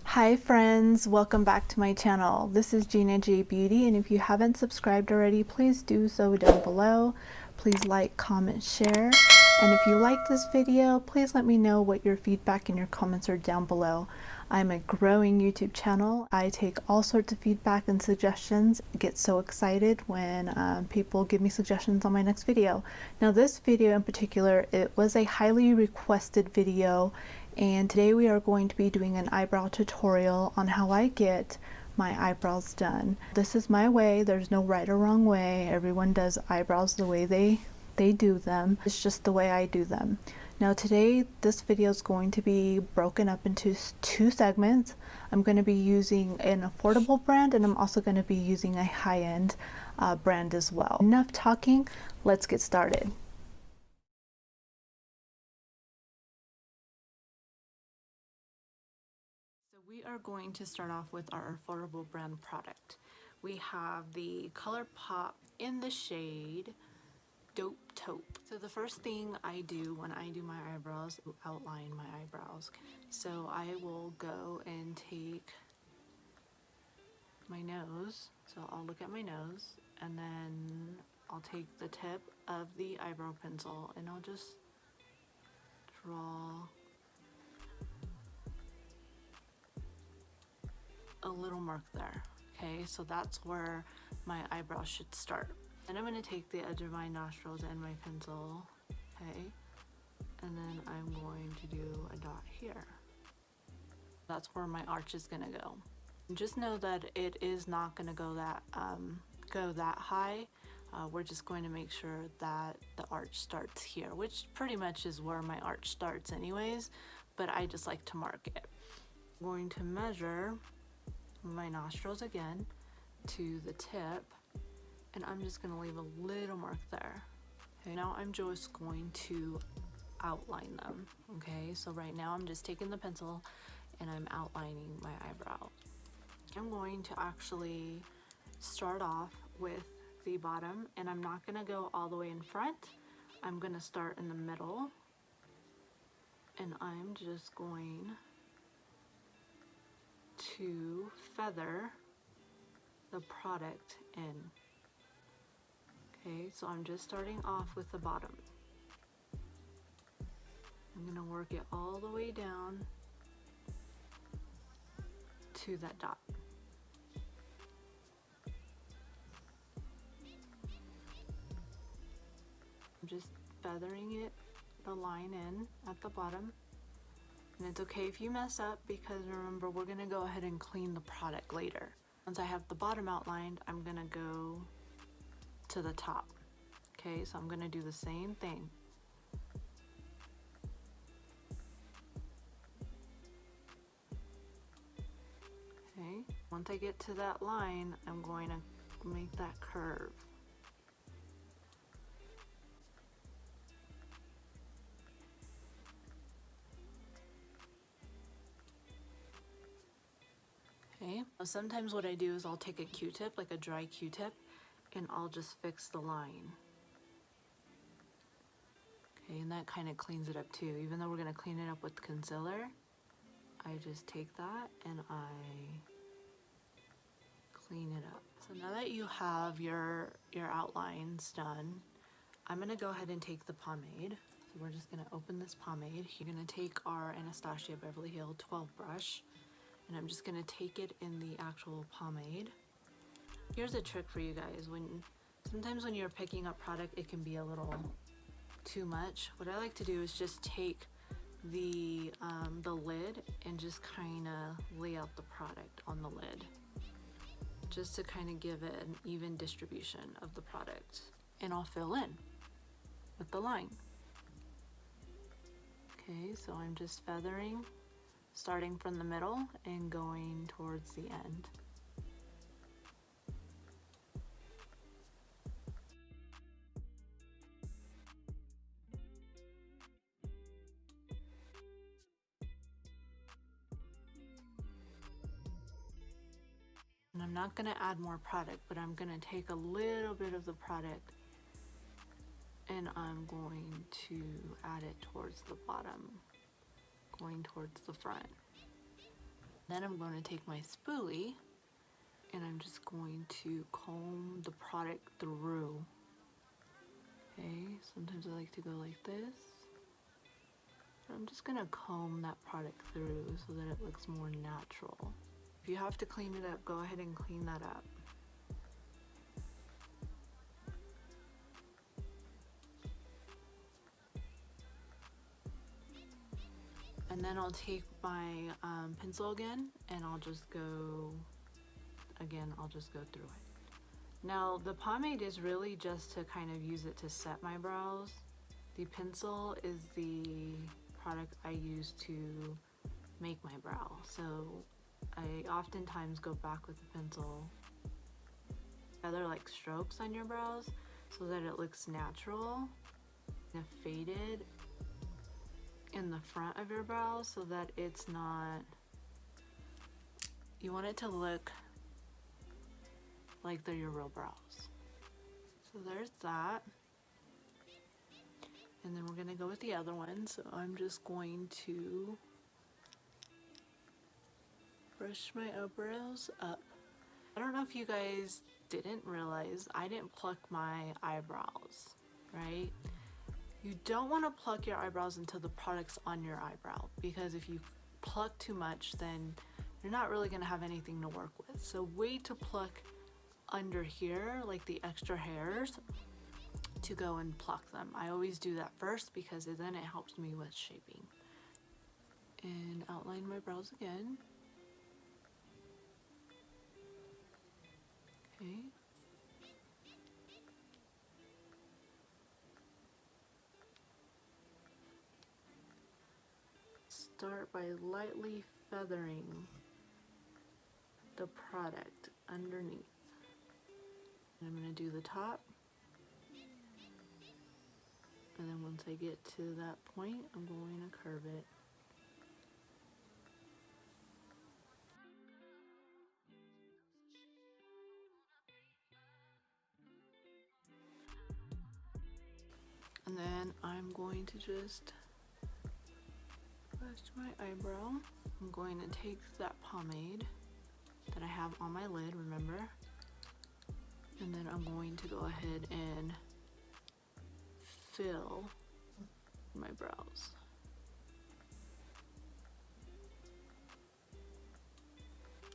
Hi friends, welcome back to my channel. This is GinaJBeauty, and if you haven't subscribed already, please do so down below. Please like, comment, share, and if you like this video, please let me know what your feedback and your comments are down below. I'm a growing YouTube channel. I take all sorts of feedback and suggestions. I get so excited when people give me suggestions on my next video. Now this video in particular, it was a highly requested video, and today we are going to be doing an eyebrow tutorial on how I get my eyebrows done. This is my way. There's no right or wrong way. Everyone does eyebrows the way they do them. It's just the way I do them. Now today this video is going to be broken up into two segments. I'm going to be using an affordable brand, and I'm also going to be using a high-end brand as well. Enough talking, let's get started. We are going to start off with our affordable brand product. We have the Colourpop in the shade Taupe. So the first thing I do when I do my eyebrows, outline my eyebrows. So I will go and take my nose. So I'll look at my nose, and then I'll take the tip of the eyebrow pencil and I'll just draw a little mark there. Okay, so that's where my eyebrow should start. Then I'm going to take the edge of my nostrils and my pencil, okay, and then I'm going to do a dot here. That's where my arch is going to go. And just know that it is not going to go that high. We're just going to make sure that the arch starts here, which pretty much is where my arch starts anyways, but I just like to mark it. I'm going to measure my nostrils again to the tip, and I'm just going to leave a little mark there. Okay, now I'm just going to outline them. Okay, so right now I'm just taking the pencil and I'm outlining my eyebrow. I'm going to actually start off with the bottom, and I'm not going to go all the way in front. I'm going to start in the middle, and I'm just going to feather the product in. Okay, so I'm just starting off with the bottom. I'm going to work it all the way down to that dot. I'm just feathering it, the line in at the bottom. And it's okay if you mess up, because remember, we're going to go ahead and clean the product later. Once I have the bottom outlined, I'm going to go to the top. Okay, so I'm going to do the same thing. Okay, once I get to that line, I'm going to make that curve. Okay, sometimes what I do is I'll take a Q-tip, like a dry Q-tip, and I'll just fix the line. Okay, and that kind of cleans it up too. Even though we're going to clean it up with concealer, I just take that and I clean it up. So now that you have your outlines done, I'm going to go ahead and take the pomade. So we're just going to open this pomade. You're going to take our Anastasia Beverly Hills 12 brush, and I'm just going to take it in the actual pomade. Here's a trick for you guys. Sometimes when you're picking up product, it can be a little too much. What I like to do is just take the lid and just kind of lay out the product on the lid, just to kind of give it an even distribution of the product. And I'll fill in with the line. Okay, so I'm just feathering, starting from the middle and going towards the end. And I'm not going to add more product, but I'm going to take a little bit of the product and I'm going to add it towards the bottom, going towards the front. Then I'm going to take my spoolie and I'm just going to comb the product through. Okay, sometimes I like to go like this. I'm just gonna comb that product through so that it looks more natural. If you have to clean it up, go ahead and clean that up. And then I'll take my pencil again and I'll just go through it. Now the pomade is really just to kind of use it to set my brows. The pencil is the product I use to make my brow. So I oftentimes go back with the pencil, other like strokes on your brows so that it looks natural and faded in the front of your brows so that it's not, you want it to look like they're your real brows. So there's that. And then we're gonna go with the other one. So I'm just going to brush my eyebrows up. I don't know if you guys didn't realize I didn't pluck my eyebrows, right? You don't want to pluck your eyebrows until the product's on your eyebrow, because if you pluck too much, then you're not really going to have anything to work with. So wait to pluck under here, like the extra hairs, to go and pluck them. I always do that first because then it helps me with shaping. And outline my brows again. Okay. Start by lightly feathering the product underneath. And I'm going to do the top. And then once I get to that point, I'm going to curve it. And then I'm going to just brush my eyebrow. I'm going to take that pomade that I have on my lid, remember? And then I'm going to go ahead and fill my brows.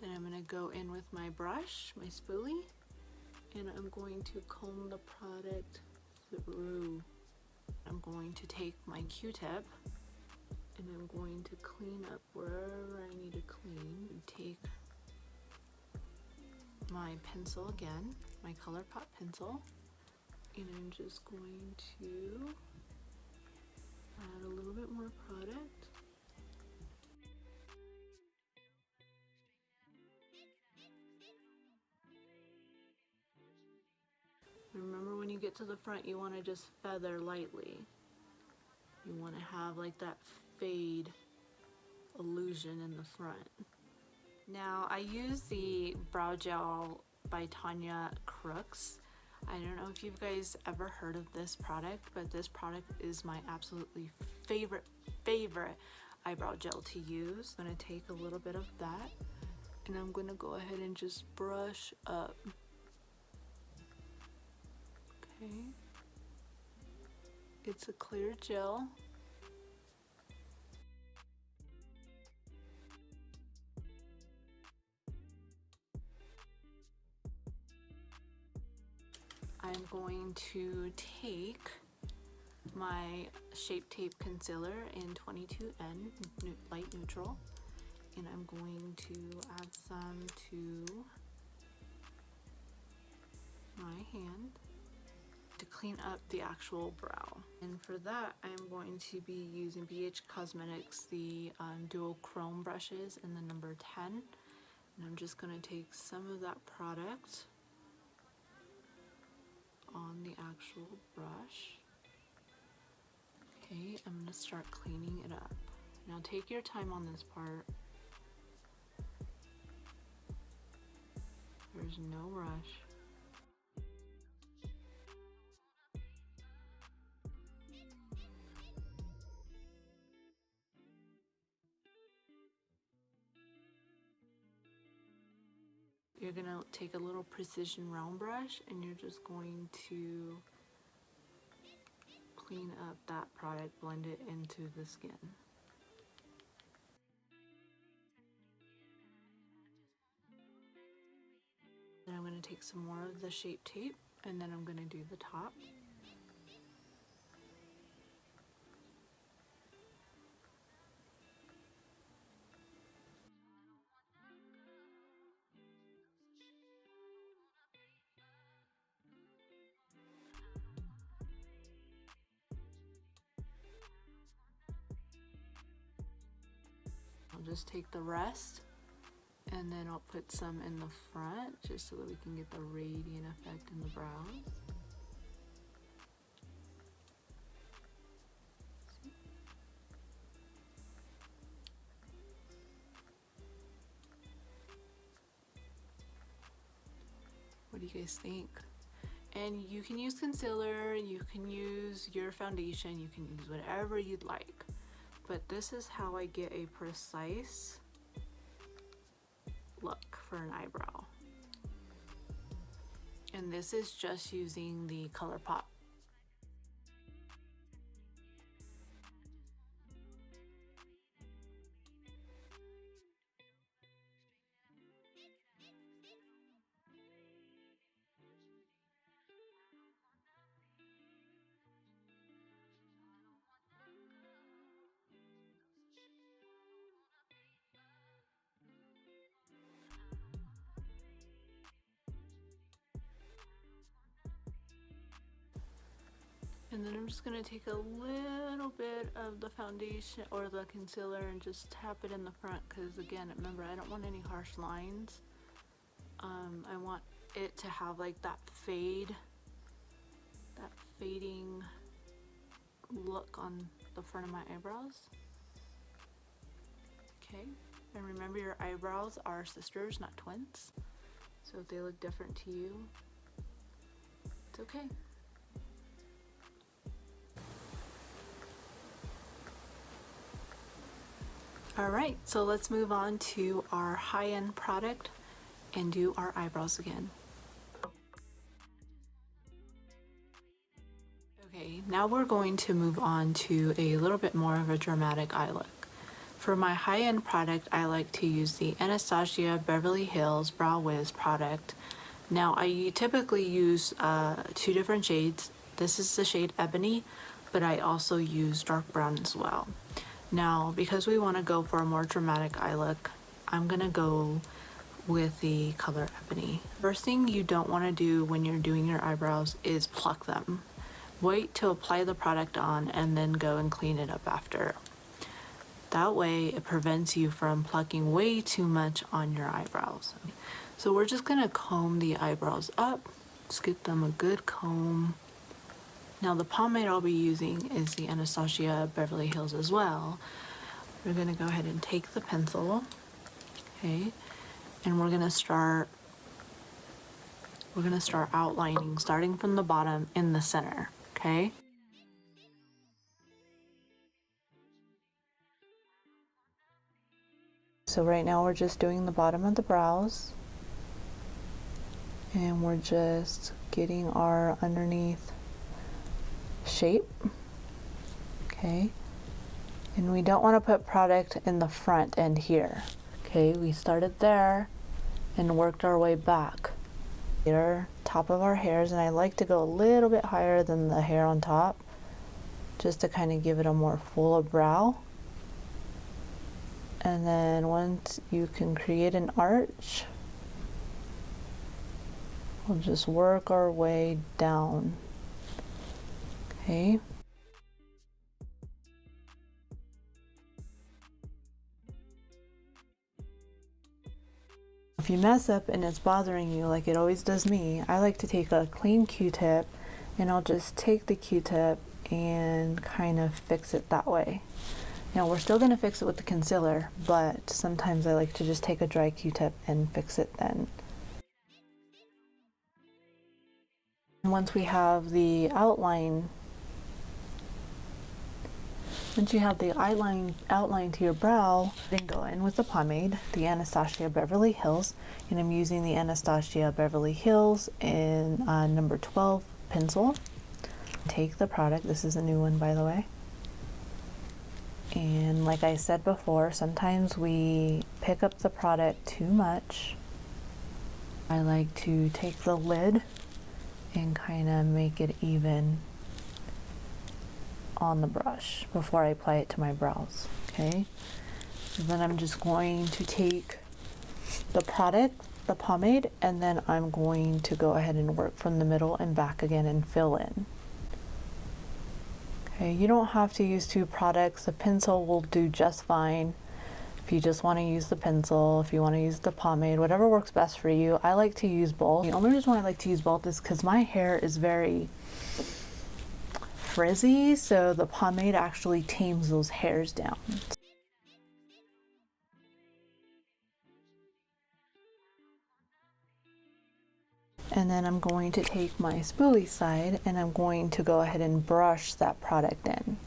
Then I'm going to go in with my brush, my spoolie, and I'm going to comb the product through. I'm going to take my Q-tip and I'm going to clean up wherever I need to clean. Take my pencil again, my Colourpop pencil, and I'm just going to add a little bit more product. Remember, when you get to the front, you want to just feather lightly. You want to have like that fade illusion in the front. Now, I use the brow gel by Tanya Crooks. I don't know if you guys ever heard of this product, but this product is my absolutely favorite eyebrow gel to use. I'm going to take a little bit of that and I'm going to go ahead and just brush up. Okay. It's a clear gel. I'm going to take my Shape Tape Concealer in 22N Light Neutral, and I'm going to add some to my hand to clean up the actual brow. And for that, I'm going to be using BH Cosmetics, the dual chrome brushes in the number 10. And I'm just going to take some of that product on the actual brush. Okay, I'm going to start cleaning it up. Now take your time on this part. There's no rush. you're gonna take a little precision round brush and you're just going to clean up that product, blend it into the skin. Then I'm going to take some more of the shape tape and then I'm going to do the top. I'll just take the rest and then I'll put some in the front just so that we can get the radiant effect in the brows. What do you guys think? And you can use concealer, you can use your foundation, you can use whatever you'd like. But this is how I get a precise look for an eyebrow. And this is just using the Colourpop. And then I'm just going to take a little bit of the foundation or the concealer and just tap it in the front because, again, remember, I don't want any harsh lines. I want it to have like that fading look on the front of my eyebrows. Okay, and remember, your eyebrows are sisters, not twins. So if they look different to you, it's okay. Alright, so let's move on to our high-end product and do our eyebrows again. Okay, now we're going to move on to a little bit more of a dramatic eye look. For my high-end product, I like to use the Anastasia Beverly Hills Brow Wiz product. Now, I typically use 2 different shades. This is the shade Ebony, but I also use dark brown as well. Now, because we want to go for a more dramatic eye look, I'm going to go with the color Ebony. First thing you don't want to do when you're doing your eyebrows is pluck them. Wait to apply the product on and then go and clean it up after. That way it prevents you from plucking way too much on your eyebrows. So we're just going to comb the eyebrows up. Just get them a good comb. Now the pomade I'll be using is the Anastasia Beverly Hills as well. We're going to go ahead and take the pencil, okay, and we're going to start outlining, starting from the bottom in the center, okay? So right now we're just doing the bottom of the brows, and we're just getting our underneath shape, okay? And we don't want to put product in the front end here, okay? We started there and worked our way back. Here, top of our hairs, and I like to go a little bit higher than the hair on top, just to kind of give it a more fuller brow. And then once you can create an arch, we'll just work our way down. Okay. If you mess up and it's bothering you like it always does me, I like to take a clean Q-tip and I'll just take the Q-tip and kind of fix it that way. Now we're still going to fix it with the concealer, but sometimes I like to just take a dry Q-tip and fix it then. And once we have the outline Once you have the outline to your brow, then go in with the pomade, the Anastasia Beverly Hills, and I'm using the Anastasia Beverly Hills in number 12 pencil. Take the product, this is a new one by the way, and like I said before, sometimes we pick up the product too much. I like to take the lid and kind of make it even on the brush before I apply it to my brows. Okay, so then I'm just going to take the product, the pomade, and then I'm going to go ahead and work from the middle and back again and fill in. Okay, you don't have to use two products. The pencil will do just fine if you just want to use the pencil, if you want to use the pomade, whatever works best for you. I like to use both. The only reason why I like to use both is because my hair is very frizzy, so the pomade actually tames those hairs down. And then I'm going to take my spoolie side and I'm going to go ahead and brush that product in.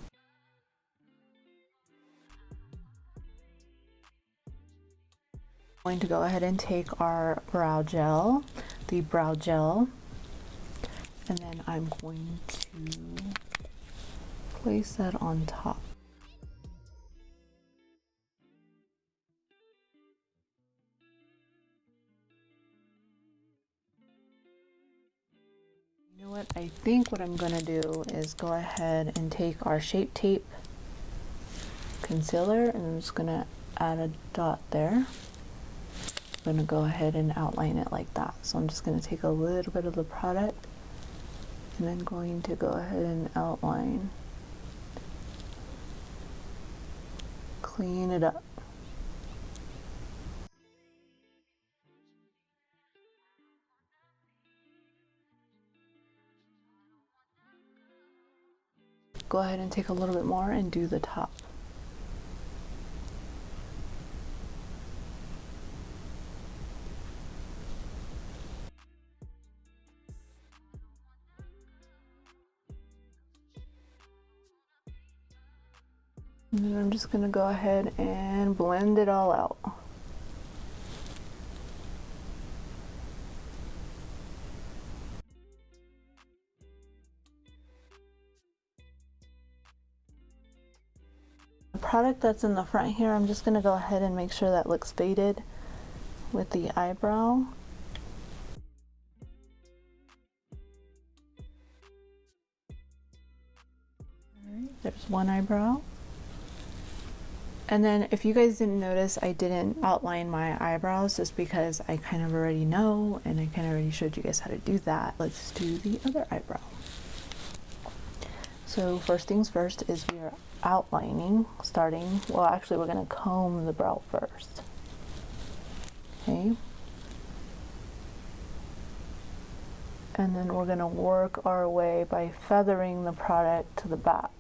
I'm going to go ahead and take our brow gel, the brow gel, and then I'm going to place that on top. You know what? I think what I'm going to do is go ahead and take our Shape Tape concealer and I'm just going to add a dot there. I'm going to go ahead and outline it like that. So I'm just going to take a little bit of the product and then going to go ahead and outline. Clean it up. Go ahead and take a little bit more and do the top. And then I'm just going to go ahead and blend it all out. The product that's in the front here, I'm just going to go ahead and make sure that looks faded with the eyebrow. Alright, there's one eyebrow. And then if you guys didn't notice, I didn't outline my eyebrows just because I kind of already know and I kind of already showed you guys how to do that. Let's do the other eyebrow. So first things first is we are outlining, starting, well actually we're going to comb the brow first. Okay. And then we're going to work our way by feathering the product to the back.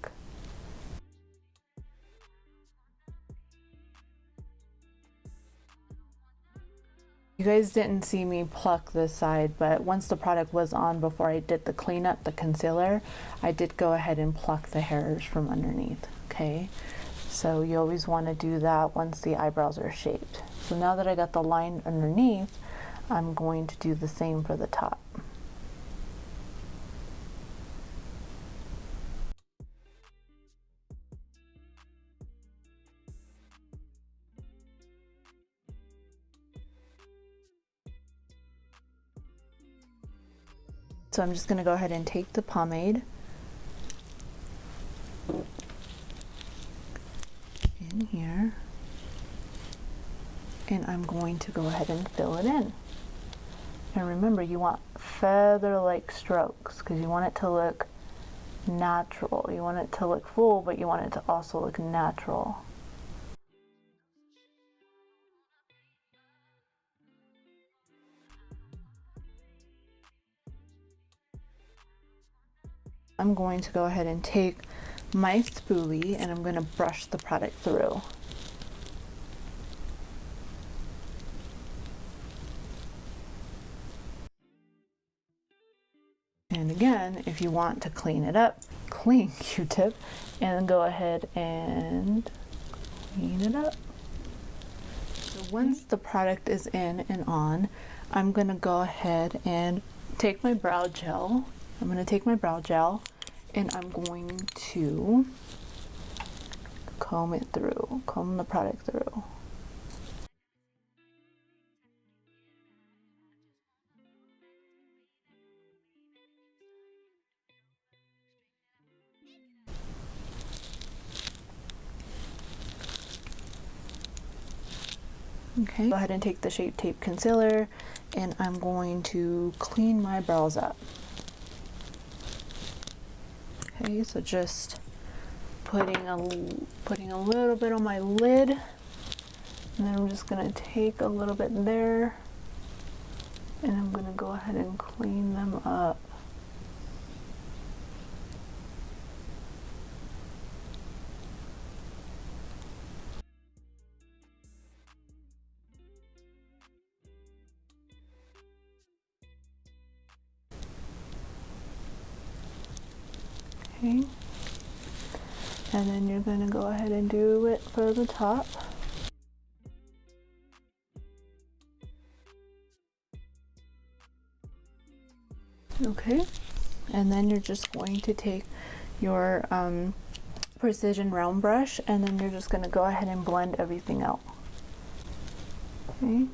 You guys didn't see me pluck this side, but once the product was on before I did the cleanup, the concealer, I did go ahead and pluck the hairs from underneath, okay? So you always want to do that once the eyebrows are shaped. So now that I got the line underneath, I'm going to do the same for the top. So I'm just going to go ahead and take the pomade in here and I'm going to go ahead and fill it in. And remember, you want feather-like strokes because you want it to look natural. You want it to look full, but you want it to also look natural. I'm going to go ahead and take my spoolie and I'm going to brush the product through. And again, if you want to clean it up, clean Q-tip and go ahead and clean it up. So once the product is in and on, I'm gonna go ahead and take my brow gel. I'm gonna take my brow gel and I'm going to comb the product through. Okay, go ahead and take the Shape Tape Concealer and I'm going to clean my brows up. Okay, so just putting a little bit on my lid, and then I'm just gonna take a little bit there and I'm gonna go ahead and clean them up. Okay, and then you're going to go ahead and do it for the top. Okay, and then you're just going to take your precision round brush and then you're just going to go ahead and blend everything out. Okay.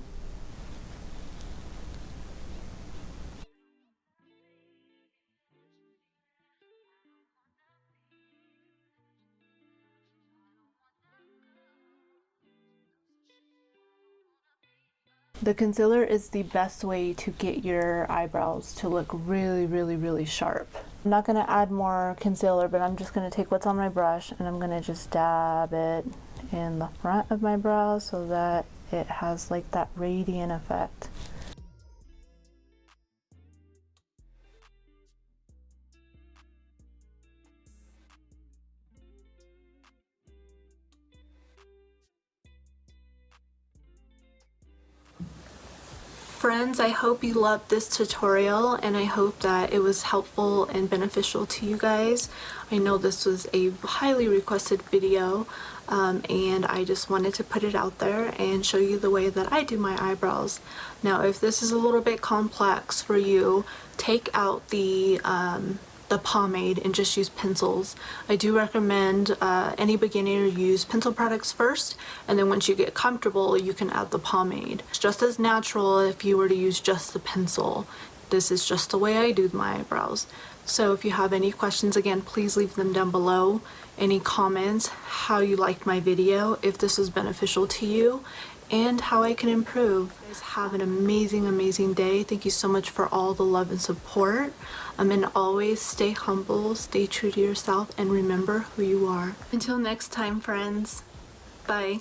The concealer is the best way to get your eyebrows to look really, really, really sharp. I'm not going to add more concealer, but I'm just going to take what's on my brush and I'm going to just dab it in the front of my brow so that it has like that radiant effect. Friends, I hope you loved this tutorial and I hope that it was helpful and beneficial to you guys. I know this was a highly requested video and I just wanted to put it out there and show you the way that I do my eyebrows. Now if this is a little bit complex for you, take out the pomade and just use pencils. I do recommend any beginner use pencil products first, and then once you get comfortable you can add the pomade. It's just as natural if you were to use just the pencil. This is just the way I do my eyebrows. So if you have any questions, again, please leave them down below. Any comments, how you liked my video, if this was beneficial to you, and how I can improve. Guys, have an amazing, amazing day. Thank you so much for all the love and support. And always stay humble, stay true to yourself, and remember who you are. Until next time, friends. Bye.